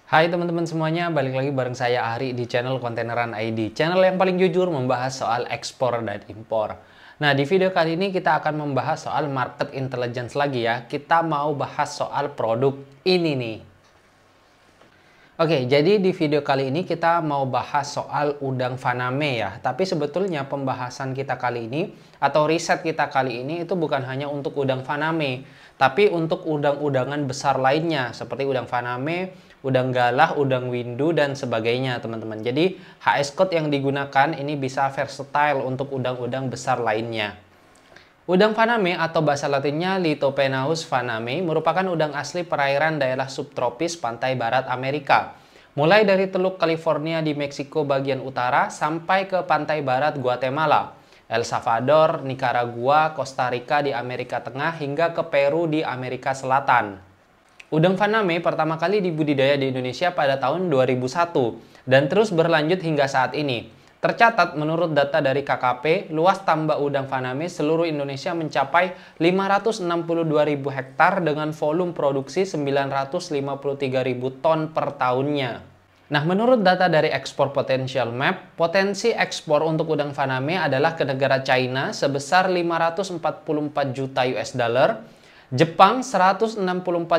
Hai teman-teman semuanya, balik lagi bareng saya Ari di channel Kontaineran ID, channel yang paling jujur membahas soal ekspor dan impor. Nah, di video kali ini kita akan membahas soal market intelligence lagi ya. Kita mau bahas soal produk ini nih. Oke, jadi di video kali ini kita mau bahas soal udang faname ya. Tapi sebetulnya pembahasan kita kali ini atau riset kita kali ini itu bukan hanya untuk udang faname, tapi untuk udang-udangan besar lainnya seperti udang faname, udang galah, udang windu, dan sebagainya teman-teman. Jadi HS code yang digunakan ini bisa versatile untuk udang-udang besar lainnya. Udang faname atau bahasa latinnya Lithopenaus faname merupakan udang asli perairan daerah subtropis pantai barat Amerika. Mulai dari Teluk California di Meksiko bagian utara sampai ke pantai barat Guatemala, El Salvador, Nicaragua, Costa Rica di Amerika Tengah hingga ke Peru di Amerika Selatan. Udang faname pertama kali dibudidaya di Indonesia pada tahun 2001 dan terus berlanjut hingga saat ini. Tercatat menurut data dari KKP, luas tambak udang faname seluruh Indonesia mencapai 562.000 hektar dengan volume produksi 953.000 ton per tahunnya. Nah, menurut data dari Export Potential Map, potensi ekspor untuk udang faname adalah ke negara China sebesar 544 juta US dollar, Jepang 164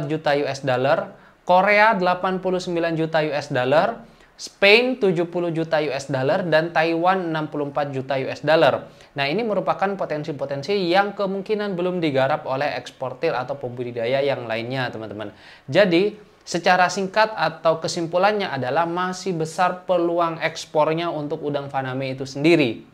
juta US dollar, Korea 89 juta US dollar, Spain 70 juta US dollar, dan Taiwan 64 juta US dollar. Nah, ini merupakan potensi-potensi yang kemungkinan belum digarap oleh eksportir atau pembudidaya yang lainnya, teman-teman. Jadi, secara singkat atau kesimpulannya adalah masih besar peluang ekspornya untuk udang faname itu sendiri.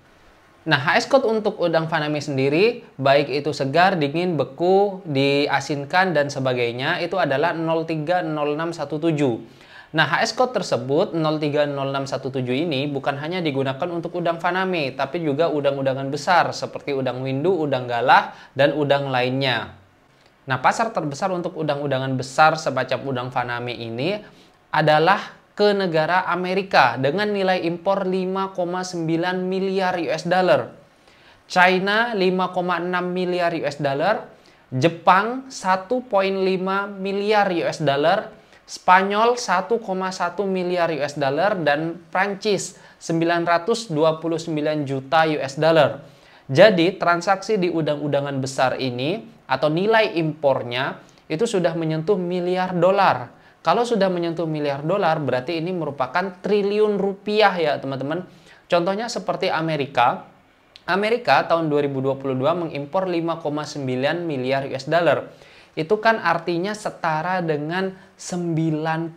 Nah, HS code untuk udang faname sendiri, baik itu segar, dingin, beku, diasinkan, dan sebagainya, itu adalah 030617. Nah, HS code tersebut 030617 ini bukan hanya digunakan untuk udang faname, tapi juga udang-udangan besar seperti udang windu, udang galah, dan udang lainnya. Nah, pasar terbesar untuk udang-udangan besar semacam udang faname ini adalah ke negara Amerika dengan nilai impor 5,9 miliar US dollar. China 5,6 miliar US dollar, Jepang 1,5 miliar US dollar, Spanyol 1,1 miliar US dollar, dan Prancis 929 juta US dollar. Jadi transaksi di udang-udangan besar ini atau nilai impornya itu sudah menyentuh miliar dolar. Kalau sudah menyentuh miliar dolar berarti ini merupakan triliun rupiah ya teman-teman. Contohnya seperti Amerika. Amerika tahun 2022 mengimpor 5,9 miliar US dollar. Itu kan artinya setara dengan 90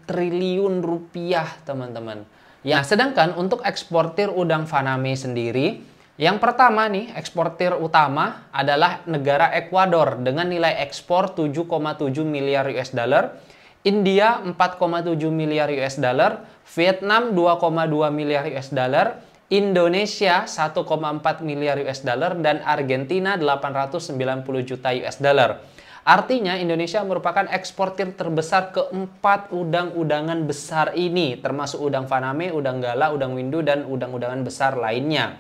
triliun rupiah, teman-teman. Ya, sedangkan untuk eksportir udang faname sendiri, yang pertama nih, eksportir utama adalah negara Ekuador dengan nilai ekspor 7,7 miliar US dollar, India 4,7 miliar US dollar, Vietnam 2,2 miliar US dollar, Indonesia 1,4 miliar US dollar, dan Argentina 890 juta US dollar. Artinya Indonesia merupakan eksportir terbesar keempat udang-udangan besar ini, termasuk udang faname, udang galah, udang windu, dan udang-udangan besar lainnya.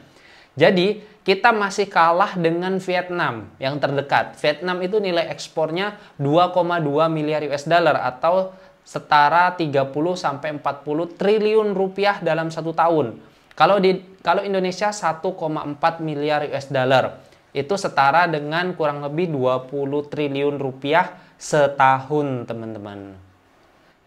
Jadi kita masih kalah dengan Vietnam yang terdekat. Vietnam itu nilai ekspornya 2,2 miliar US dollar atau setara 30 sampai 40 triliun rupiah dalam satu tahun. Kalau Indonesia 1,4 miliar US dollar. Itu setara dengan kurang lebih 20 triliun rupiah setahun, teman-teman.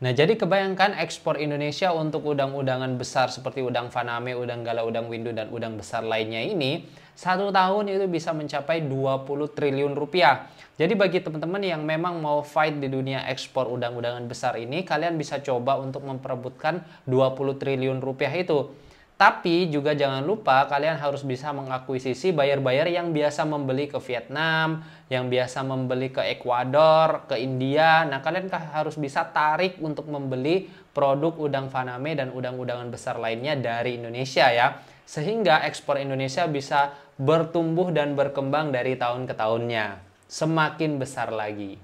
Nah, jadi kebayangkan ekspor Indonesia untuk udang-udangan besar seperti udang faname, udang galah, udang windu, dan udang besar lainnya ini, satu tahun itu bisa mencapai 20 triliun rupiah. Jadi bagi teman-teman yang memang mau fight di dunia ekspor udang-udangan besar ini, kalian bisa coba untuk memperebutkan 20 triliun rupiah itu. Tapi juga jangan lupa kalian harus bisa mengakuisisi buyer-buyer yang biasa membeli ke Vietnam, yang biasa membeli ke Ekuador, ke India. Nah, kalian harus bisa tarik untuk membeli produk udang faname dan udang-udangan besar lainnya dari Indonesia ya. Sehingga ekspor Indonesia bisa bertumbuh dan berkembang dari tahun ke tahunnya. Semakin besar lagi.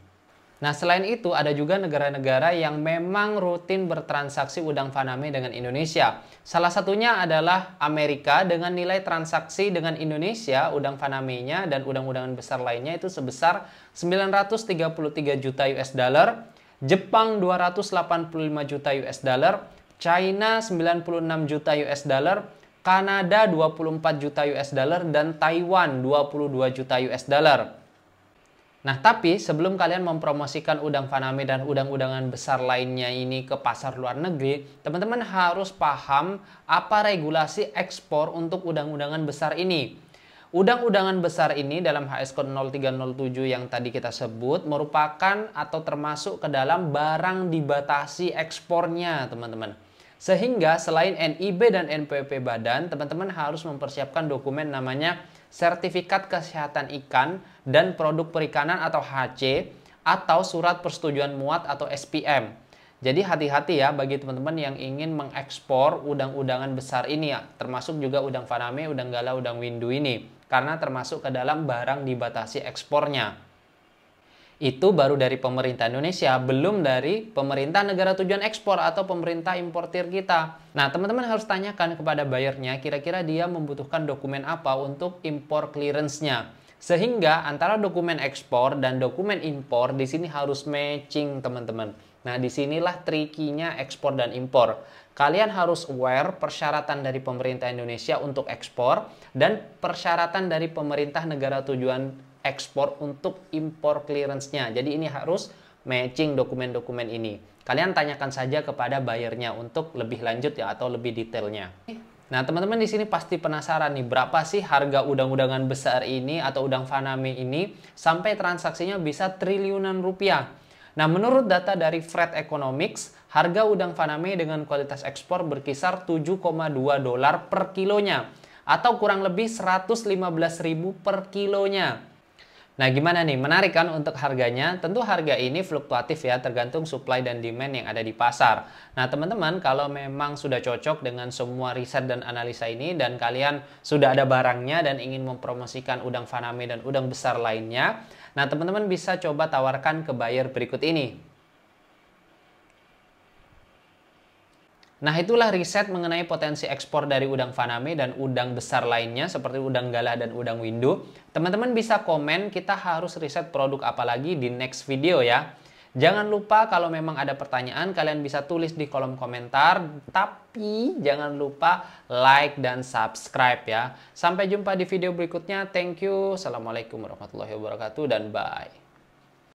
Nah, selain itu ada juga negara-negara yang memang rutin bertransaksi udang faname dengan Indonesia. Salah satunya adalah Amerika dengan nilai transaksi dengan Indonesia, udang fanamenya dan udang-udangan besar lainnya itu sebesar 933 juta US dollar, Jepang 285 juta US dollar, China 96 juta US dollar, Kanada 24 juta US dollar, dan Taiwan 22 juta US dollar. Nah, tapi sebelum kalian mempromosikan udang faname dan udang-udangan besar lainnya ini ke pasar luar negeri, teman-teman harus paham apa regulasi ekspor untuk udang-udangan besar ini. Udang-udangan besar ini dalam HS Code 0307 yang tadi kita sebut merupakan atau termasuk ke dalam barang dibatasi ekspornya, teman-teman. Sehingga selain NIB dan NPWP badan, teman-teman harus mempersiapkan dokumen namanya Sertifikat Kesehatan Ikan dan Produk Perikanan atau HC atau Surat Persetujuan Muat atau SPM. Jadi hati-hati ya bagi teman-teman yang ingin mengekspor udang-udangan besar ini ya, termasuk juga udang faname, udang galah, udang windu ini, karena termasuk ke dalam barang dibatasi ekspornya. Itu baru dari pemerintah Indonesia, belum dari pemerintah negara tujuan ekspor atau pemerintah importir kita. Nah, teman-teman harus tanyakan kepada buyernya, kira-kira dia membutuhkan dokumen apa untuk impor clearance-nya. Sehingga antara dokumen ekspor dan dokumen impor di sini harus matching, teman-teman. Nah, disinilah trikinya ekspor dan impor. Kalian harus aware persyaratan dari pemerintah Indonesia untuk ekspor dan persyaratan dari pemerintah negara tujuan ekspor untuk impor clearance-nya. Jadi ini harus matching dokumen-dokumen ini. Kalian tanyakan saja kepada buyernya untuk lebih lanjut ya atau lebih detailnya. Nah, teman-teman di sini pasti penasaran nih, berapa sih harga udang-udangan besar ini atau udang faname ini sampai transaksinya bisa triliunan rupiah. Nah, menurut data dari Freight Economics, harga udang faname dengan kualitas ekspor berkisar 7,2 dolar per kilonya atau kurang lebih 115.000 per kilonya. Nah, gimana nih? Menarik kan untuk harganya? Tentu harga ini fluktuatif ya, tergantung supply dan demand yang ada di pasar. Nah, teman-teman, kalau memang sudah cocok dengan semua riset dan analisa ini dan kalian sudah ada barangnya dan ingin mempromosikan udang faname dan udang besar lainnya, nah, teman-teman bisa coba tawarkan ke buyer berikut ini. Nah, itulah riset mengenai potensi ekspor dari udang faname dan udang besar lainnya seperti udang galah dan udang windu. Teman-teman bisa komen, kita harus riset produk apa lagi di next video ya. Jangan lupa kalau memang ada pertanyaan, kalian bisa tulis di kolom komentar. Tapi jangan lupa like dan subscribe ya. Sampai jumpa di video berikutnya. Thank you. Assalamualaikum warahmatullahi wabarakatuh dan bye.